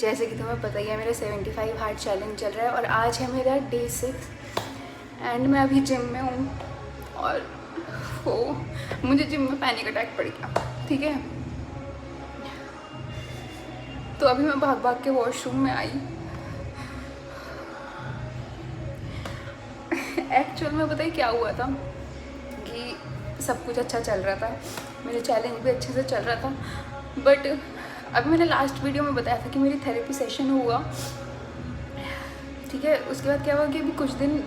जैसे कि तुम्हें पता ही है मेरा 75 हार्ट चैलेंज चल रहा है और आज है मेरा डे 6 एंड मैं अभी जिम में हूँ और वो मुझे जिम में पैनिक अटैक पड़ गया। ठीक है, तो अभी मैं भाग भाग के वॉशरूम में आई। एक्चुअल में पता है क्या हुआ था कि सब कुछ अच्छा चल रहा था, मेरा चैलेंज भी अच्छे से चल रहा था, बट अभी मैंने लास्ट वीडियो में बताया था कि मेरी थेरेपी सेशन हुआ। ठीक है, उसके बाद क्या हुआ कि अभी कुछ दिन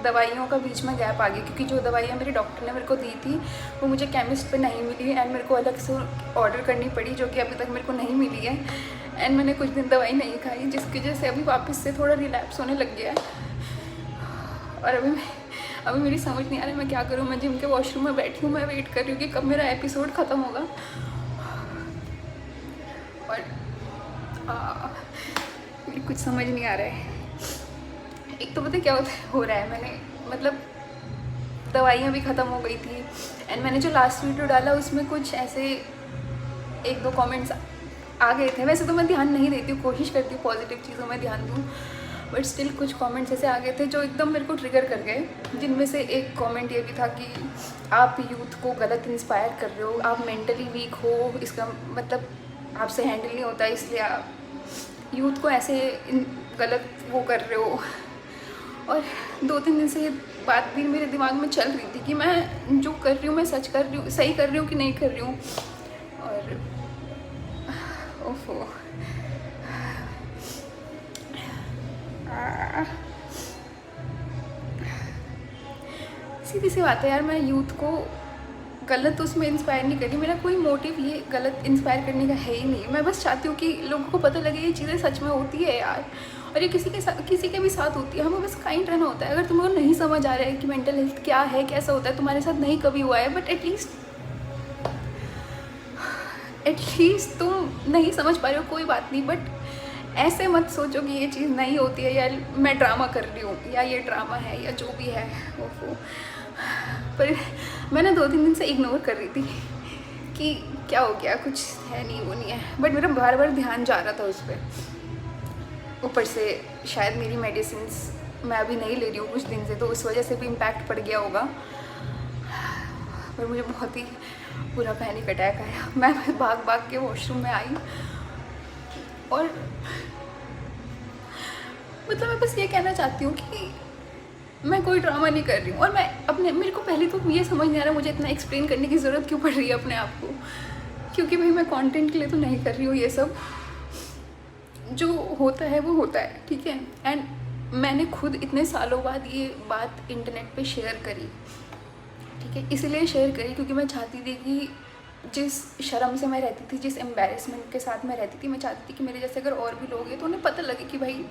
दवाइयों का बीच में गैप आ गया क्योंकि जो दवाइयाँ मेरे डॉक्टर ने मेरे को दी थी वो मुझे केमिस्ट पे नहीं मिली एंड मेरे को अलग से ऑर्डर करनी पड़ी जो कि अभी तक मेरे को नहीं मिली है। एंड मैंने कुछ दिन दवाई नहीं खाई जिसकी वजह से अभी वापस से थोड़ा रिलैप्स होने लग गया है। और अभी मेरी समझ नहीं आ रहा है मैं क्या करूँ। मैं जिम के वॉशरूम में बैठी हूँ, मैं वेट कर रही हूँ कि कब मेरा एपिसोड ख़त्म होगा। और मेरी कुछ समझ नहीं आ रहा है। एक तो पता क्या हो रहा है, मैंने मतलब दवाइयाँ भी ख़त्म हो गई थी एंड मैंने जो लास्ट वीडियो डाला उसमें कुछ ऐसे 1-2 कमेंट्स आ गए थे। वैसे तो मैं ध्यान नहीं देती हूँ, कोशिश करती हूँ पॉजिटिव चीज़ों में ध्यान दूँ, बट स्टिल कुछ कमेंट्स ऐसे आ गए थे जो एकदम मेरे को ट्रिगर कर गए। जिनमें से एक कमेंट ये भी था कि आप यूथ को गलत इंस्पायर कर रहे हो, आप मेंटली वीक हो, इसका मतलब आपसे हैंडल नहीं होता इसलिए आप यूथ को ऐसे गलत वो कर रहे हो। और 2-3 दिन से ये बात भी मेरे दिमाग में चल रही थी कि मैं जो कर रही हूँ मैं सच कर रही हूँ, सही कर रही हूँ कि नहीं कर रही हूँ। और ओफो सीधी सी बात है यार, मैं यूथ को गलत उसमें इंस्पायर नहीं कर रही। मेरा कोई मोटिव ये गलत इंस्पायर करने का है ही नहीं। मैं बस चाहती हूँ कि लोगों को पता लगे ये चीज़ें सच में होती है यार, और ये किसी के भी साथ होती है। हमें बस काइंड रहना होता है। अगर तुम्हें नहीं समझ आ रहा है कि मेंटल हेल्थ क्या है, कैसा होता है, तुम्हारे साथ नहीं कभी हुआ है, बट एटलीस्ट तुम नहीं समझ पा रहे हो, कोई बात नहीं, बट ऐसे मत सोचो कि ये चीज़ नहीं होती है या मैं ड्रामा कर रही हूँ या ये ड्रामा है या जो भी है। ओफो, पर मैं ना 2-3 दिन से इग्नोर कर रही थी कि क्या हो गया, कुछ है नहीं, वो नहीं है, बट मेरा बार बार ध्यान जा रहा था उस पर। ऊपर से शायद मेरी मेडिसिन्स मैं अभी नहीं ले रही हूँ कुछ दिन से, तो उस वजह से भी इम्पैक्ट पड़ गया होगा। पर मुझे बहुत ही बुरा पैनिक अटैक आया। मैं भाग भाग के वॉशरूम में आई और मतलब मैं बस ये कहना चाहती हूँ कि मैं कोई ड्रामा नहीं कर रही हूँ। और मेरे को पहले तो ये समझ नहीं आ रहा मुझे इतना एक्सप्लेन करने की ज़रूरत क्यों पड़ रही है अपने आप को, क्योंकि भाई मैं कंटेंट के लिए तो नहीं कर रही हूँ ये सब। जो होता है वो होता है, ठीक है। एंड मैंने खुद इतने सालों बाद ये बात इंटरनेट पे शेयर करी, ठीक है, इसलिए शेयर करी क्योंकि मैं चाहती थी कि जिस शर्म से मैं रहती थी, जिस एम्बेरसमेंट के साथ मैं रहती थी, मैं चाहती थी कि मेरे जैसे अगर और भी लोग हैं तो उन्हें पता लगे कि भाई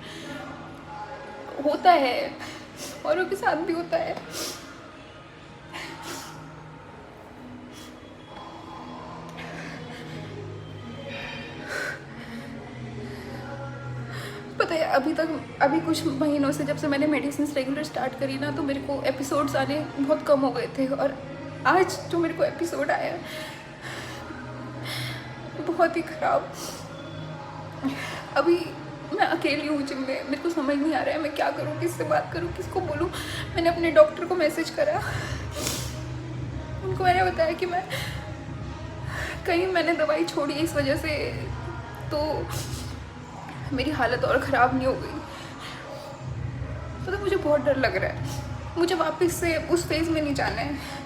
होता है, औरों के साथ भी होता है। पता है अभी कुछ महीनों से जब से मैंने मेडिसिन रेगुलर स्टार्ट करी ना, तो मेरे को एपिसोड्स आने बहुत कम हो गए थे। और आज जो मेरे को एपिसोड आया बहुत ही ख़राब। अभी मैं अकेली हूँ जिम में, मेरे को समझ नहीं आ रहा है मैं क्या करूँ, किससे बात करूँ, किसको बोलूँ। मैंने अपने डॉक्टर को मैसेज करा, उनको मैंने बताया कि मैं कहीं मैंने दवाई छोड़ी इस वजह से तो मेरी हालत और ख़राब नहीं हो गई। तो मुझे बहुत डर लग रहा है, मुझे वापस से उस फेज़ में नहीं जाना है।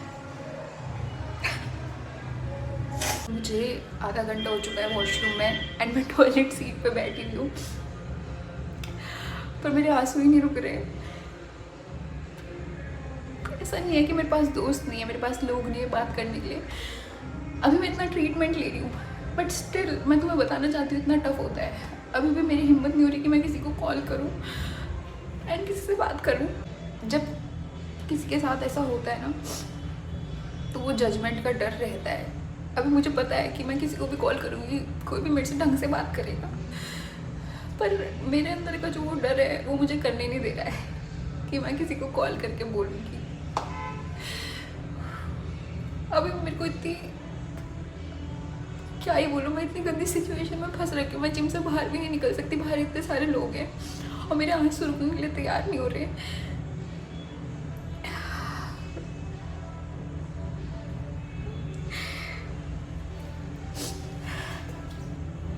मुझे आधा घंटा हो चुका है वॉशरूम में एंड मैं टॉयलेट सीट पे बैठी हुई हूँ, पर मेरे आंसू ही नहीं रुक रहे। ऐसा नहीं है कि मेरे पास दोस्त नहीं है, मेरे पास लोग नहीं है बात करने के लिए। अभी मैं इतना ट्रीटमेंट ले रही हूँ, बट स्टिल मैं तुम्हें बताना चाहती हूँ इतना टफ होता है। अभी भी मेरी हिम्मत नहीं हो रही कि मैं किसी को कॉल करूँ एंड किसी से बात करूँ। जब किसी के साथ ऐसा होता है ना तो वो जजमेंट का डर रहता है। अभी मुझे पता है कि मैं किसी को भी कॉल करूँगी कोई भी मेरे से ढंग से बात करेगा, पर मेरे अंदर का जो वो डर है वो मुझे करने नहीं दे रहा है कि मैं किसी को कॉल करके बोलूँगी। अभी मेरे को इतनी क्या ही बोलूँ, मैं इतनी गंदी सिचुएशन में फंस रखी हूँ। मैं जिम से बाहर भी नहीं निकल सकती, बाहर इतने सारे लोग हैं और मेरे आंसू रुकने के लिए तैयार नहीं हो रहे।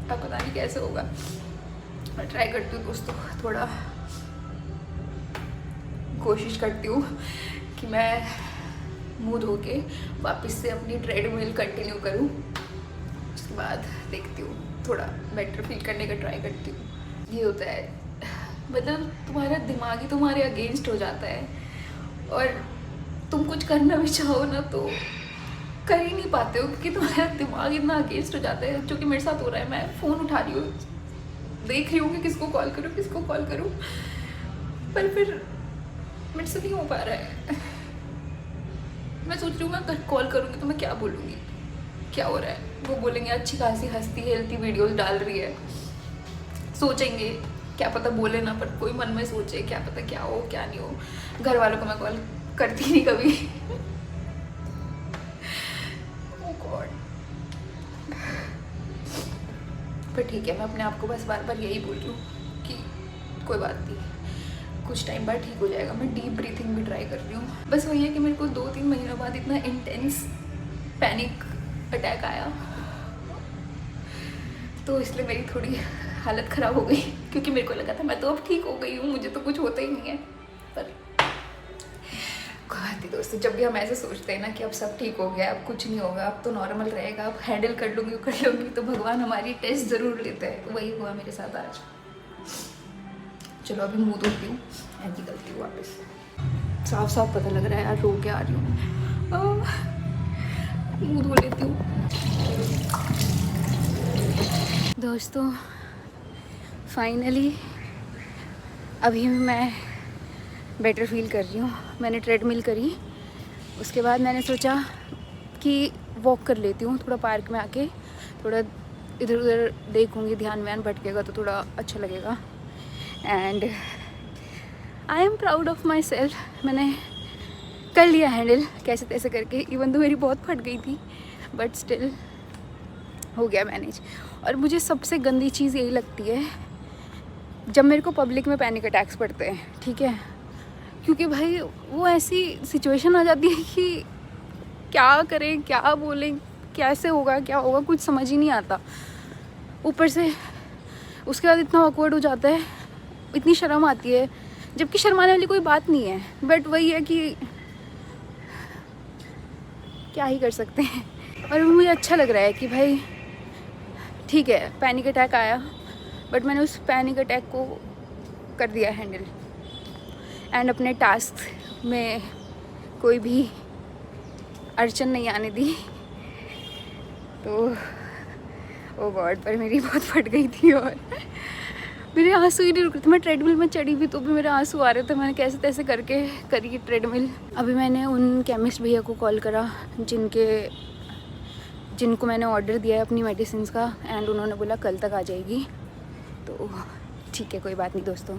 अब पता नहीं कैसे होगा, मैं ट्राई करती हूँ दोस्तों, थोड़ा कोशिश करती हूँ कि मैं मुँह धो के वापस से अपनी ट्रेडमिल कंटिन्यू करूँ। उसके बाद देखती हूँ, थोड़ा बेटर फील करने का ट्राई करती हूँ। ये होता है, मतलब तुम्हारा दिमाग ही तुम्हारे अगेंस्ट हो जाता है और तुम कुछ करना भी चाहो ना तो कर ही नहीं पाते हो, क्योंकि तुम्हारा दिमाग इतना अगेंस्ट हो जाता है। जो कि मेरे साथ हो रहा है, मैं फ़ोन उठा रही हूँ, देख रही हूँ कि किसको कॉल करूँ, किसको कॉल करूँ, पर फिर मेरे से नहीं हो पा रहा है। मैं सोच रही हूँ मैं कॉल करूँगी तो मैं क्या बोलूँगी, क्या हो रहा है। वो बोलेंगे अच्छी खासी हंसती हेल्थी वीडियोस डाल रही है, सोचेंगे क्या पता बोले ना, पर कोई मन में सोचे क्या पता क्या हो क्या नहीं हो। घर वालों को मैं कॉल करती नहीं कभी। Oh God। पर ठीक है, मैं अपने आप को बस बार बार यही बोल रही हूँ कि कोई बात नहीं, कुछ टाइम बाद ठीक हो जाएगा। मैं डीप ब्रीथिंग भी ट्राई कर रही हूँ। बस वही है कि मेरे को 2-3 महीनों बाद इतना इंटेंस पैनिक अटैक आया, तो इसलिए मेरी थोड़ी हालत ख़राब हो गई, क्योंकि मेरे को लगा था मैं तो अब ठीक हो गई हूँ, मुझे तो कुछ होता ही नहीं है। पर कोई बात नहीं दोस्तों, जब भी हम ऐसे सोचते हैं ना कि अब सब ठीक हो गया, अब कुछ नहीं होगा, अब तो नॉर्मल रहेगा, अब हैंडल कर लूँगी, तो भगवान हमारी टेस्ट ज़रूर लेते हैं। वही हुआ मेरे साथ आज। चलो अभी मुँह धोती हूँ एंड निकलती हूँ वापस। साफ साफ पता लग रहा है यार, रो के आ रही हूँ। मुँह धो लेती हूँ दोस्तों। फाइनली अभी मैं बेटर फील कर रही हूँ। मैंने ट्रेडमिल करी, उसके बाद मैंने सोचा कि वॉक कर लेती हूँ, थोड़ा पार्क में आके थोड़ा इधर उधर देखूँगी, ध्यान व्यान भटकेगा तो थोड़ा अच्छा लगेगा। And I am proud of my self. मैंने कर लिया हैंडल कैसे तैसे करके, इवन तो मेरी बहुत फट गई थी, बट स्टिल हो गया मैनेज। और मुझे सबसे गंदी चीज़ यही लगती है जब मेरे को पब्लिक में पैनिक अटैक्स पड़ते हैं, ठीक है, क्योंकि भाई वो ऐसी सिचुएशन आ जाती है कि क्या करें, क्या बोलें, कैसे होगा, क्या होगा, कुछ समझ ही नहीं आता। ऊपर से उसके बाद इतना ऑकवर्ड हो जाता है, इतनी शर्म आती है, जबकि शर्माने वाली कोई बात नहीं है, बट वही है कि क्या ही कर सकते हैं। और मुझे अच्छा लग रहा है कि भाई ठीक है, पैनिक अटैक आया, बट मैंने उस पैनिक अटैक को कर दिया हैंडल, एंड अपने टास्क में कोई भी अड़चन नहीं आने दी। तो ओ गॉड, पर मेरी बहुत फट गई थी और मेरे आंसू ही नहीं रुक रहे थे। मैं ट्रेडमिल में चढ़ी भी तो भी मेरे आंसू आ रहे थे। मैंने कैसे तैसे करके करी ट्रेडमिल। अभी मैंने उन केमिस्ट भैया को कॉल करा जिनको मैंने ऑर्डर दिया है अपनी मेडिसिन का, एंड उन्होंने बोला कल तक आ जाएगी। तो ठीक है, कोई बात नहीं दोस्तों,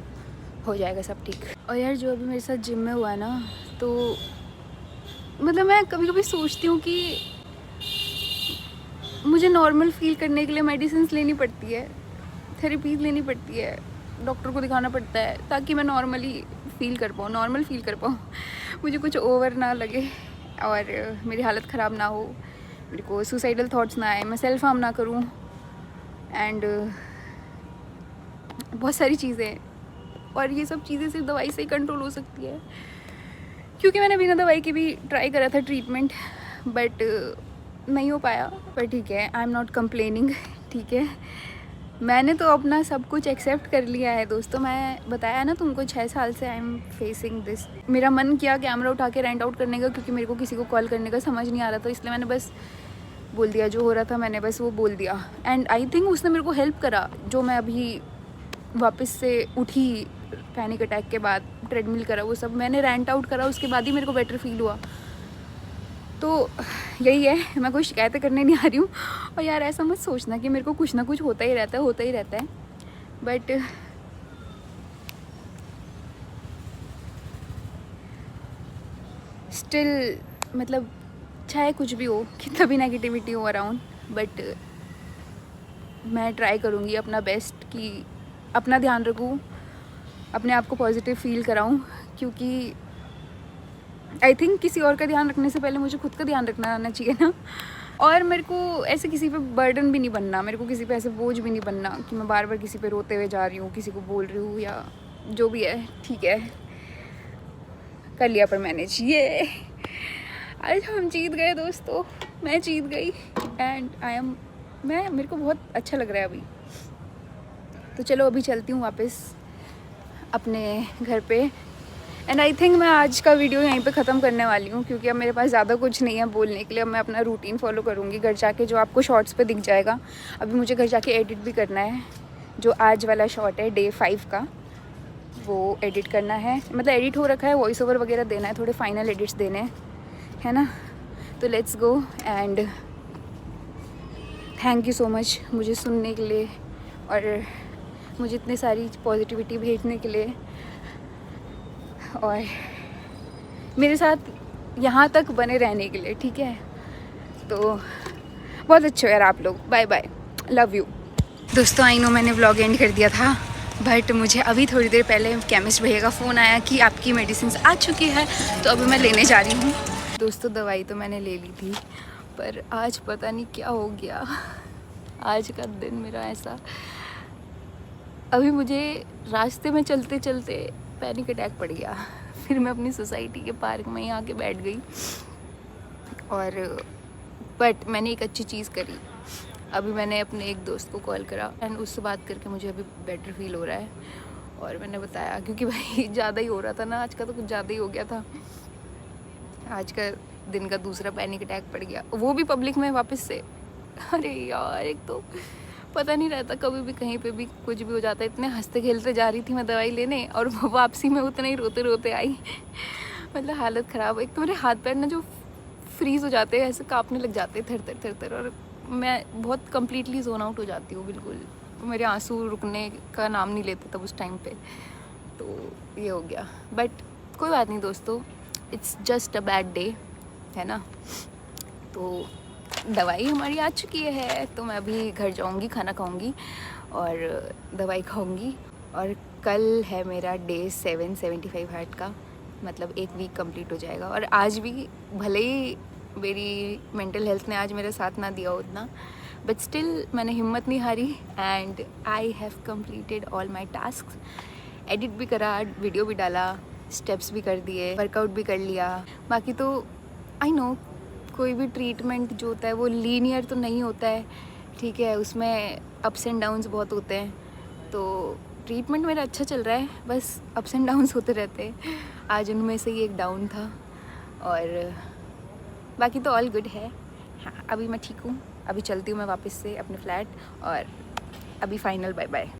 हो जाएगा सब ठीक। और यार जो अभी मेरे साथ जिम में हुआ ना, तो मतलब मैं कभी कभी सोचती हूँ कि मुझे नॉर्मल फील करने के लिए मेडिसिन लेनी पड़ती है, थेरेपीज लेनी पड़ती है, डॉक्टर को दिखाना पड़ता है, ताकि मैं नॉर्मल फील कर पाऊँ, मुझे कुछ ओवर ना लगे और मेरी हालत ख़राब ना हो, मेरे को सुसाइडल थॉट्स ना आए, मैं सेल्फ हार्म ना करूँ, एंड बहुत सारी चीज़ें। और ये सब चीज़ें सिर्फ दवाई से ही कंट्रोल हो सकती है, क्योंकि मैंने बिना दवाई के भी ट्राई करा था ट्रीटमेंट, बट नहीं हो पाया। पर ठीक है, आई एम नॉट कंप्लेनिंग, ठीक है। मैंने तो अपना सब कुछ एक्सेप्ट कर लिया है दोस्तों। मैं बताया ना तुमको, 6 साल से आई एम फेसिंग दिस। मेरा मन किया कैमरा उठा के रेंट आउट करने का, क्योंकि मेरे को किसी को कॉल करने का समझ नहीं आ रहा था, इसलिए मैंने बस बोल दिया जो हो रहा था, मैंने बस वो बोल दिया। एंड आई थिंक उसने मेरे को हेल्प करा, जो मैं अभी वापस से उठी पैनिक अटैक के बाद, ट्रेडमिल करा, वो सब मैंने रेंट आउट करा, उसके बाद ही मेरे को बेटर फील हुआ। तो यही है, मैं कोई शिकायतें करने नहीं आ रही हूँ। और यार ऐसा मत सोचना कि मेरे को कुछ ना कुछ होता ही रहता है, बट स्टिल मतलब चाहे कुछ भी हो, कितना भी नेगेटिविटी हो अराउंड, बट मैं ट्राई करूँगी अपना बेस्ट कि अपना ध्यान रखूँ, अपने आप को पॉजिटिव फील कराऊँ, क्योंकि आई थिंक किसी और का ध्यान रखने से पहले मुझे खुद का ध्यान रखना आना चाहिए ना। और मेरे को ऐसे किसी पे बर्डन भी नहीं बनना, मेरे को किसी पे ऐसे बोझ भी नहीं बनना कि मैं बार बार किसी पे रोते हुए जा रही हूँ, किसी को बोल रही हूँ या जो भी है। ठीक है, कर लिया पर मैनेज। ये आज हम जीत गए दोस्तों, मैं जीत गई एंड मेरे को बहुत अच्छा लग रहा है अभी। तो चलो अभी चलती हूँ वापस अपने घर पे। एंड आई थिंक मैं आज का वीडियो यहीं पे ख़त्म करने वाली हूँ, क्योंकि अब मेरे पास ज़्यादा कुछ नहीं है बोलने के लिए। अब मैं अपना रूटीन फॉलो करूँगी घर जाके, जो आपको शॉर्ट्स पे दिख जाएगा। अभी मुझे घर जाके एडिट भी करना है, जो आज वाला शॉट है डे 5 का, वो एडिट करना है। मतलब एडिट हो रखा है, वॉइस ओवर वगैरह देना है, थोड़े फाइनल एडिट्स देने हैं, है ना। तो let's go and thank you so much मुझे सुनने के लिए और मुझे इतनी सारी पॉजिटिविटी भेजने के लिए, और मेरे साथ यहाँ तक बने रहने के लिए। ठीक है, तो बहुत अच्छे हो यार आप लोग। बाय बाय, लव यू दोस्तों। आई नो मैंने व्लॉग एंड कर दिया था, बट मुझे अभी थोड़ी देर पहले केमिस्ट भैया का फ़ोन आया कि आपकी मेडिसिन आ चुकी है, तो अभी मैं लेने जा रही हूँ। दोस्तों दवाई तो मैंने ले ली थी, पर आज पता नहीं क्या हो गया। आज का दिन मेरा ऐसा, अभी मुझे रास्ते में चलते चलते पैनिक अटैक पड़ गया। फिर मैं अपनी सोसाइटी के पार्क में ही आके बैठ गई, और बट मैंने एक अच्छी चीज़ करी। अभी मैंने अपने एक दोस्त को कॉल करा एंड उससे बात करके मुझे अभी बेटर फील हो रहा है। और मैंने बताया, क्योंकि भाई ज़्यादा ही हो रहा था ना, आज का तो कुछ ज़्यादा ही हो गया था। आज का दिन का दूसरा पैनिक अटैक पड़ गया, वो भी पब्लिक में वापस से। अरे यार, एक तो पता नहीं रहता, कभी भी कहीं पे भी कुछ भी हो जाता है। इतने हंसते खेलते जा रही थी मैं दवाई लेने, और वापसी में उतना ही रोते रोते आई। मतलब हालत ख़राब। एक तो मेरे हाथ पैर ना जो फ्रीज़ हो जाते हैं, ऐसे काँपने लग जाते हैं थर थर थर थर, और मैं बहुत कम्प्लीटली जोन आउट हो जाती हूँ बिल्कुल। मेरे आंसू रुकने का नाम नहीं लेते तब उस टाइम पे। तो ये हो गया, बट कोई बात नहीं दोस्तों, it's just a bad day, है ना। तो दवाई हमारी आ चुकी है, तो मैं अभी घर जाऊंगी, खाना खाऊंगी और दवाई खाऊंगी। और कल है मेरा डे 775 हार्ट का, मतलब 1 वीक कंप्लीट हो जाएगा। और आज भी भले ही मेरी मेंटल हेल्थ ने आज मेरा साथ ना दिया उतना, बट स्टिल मैंने हिम्मत नहीं हारी and I have completed all my task. Edit भी करा, वीडियो भी डाला, स्टेप्स भी कर दिए, वर्कआउट भी कर लिया। बाकी तो आई नो कोई भी ट्रीटमेंट जो होता है वो लीनियर तो नहीं होता है, ठीक है, उसमें अप्स एंड डाउन्स बहुत होते हैं। तो ट्रीटमेंट मेरा अच्छा चल रहा है, बस अप्स एंड डाउन्स होते रहते हैं। आज उनमें से ही एक डाउन था, और बाकी तो ऑल गुड है। हाँ, अभी मैं ठीक हूँ। अभी चलती हूँ मैं वापस से अपने फ्लैट, और अभी फाइनल बाय बाय।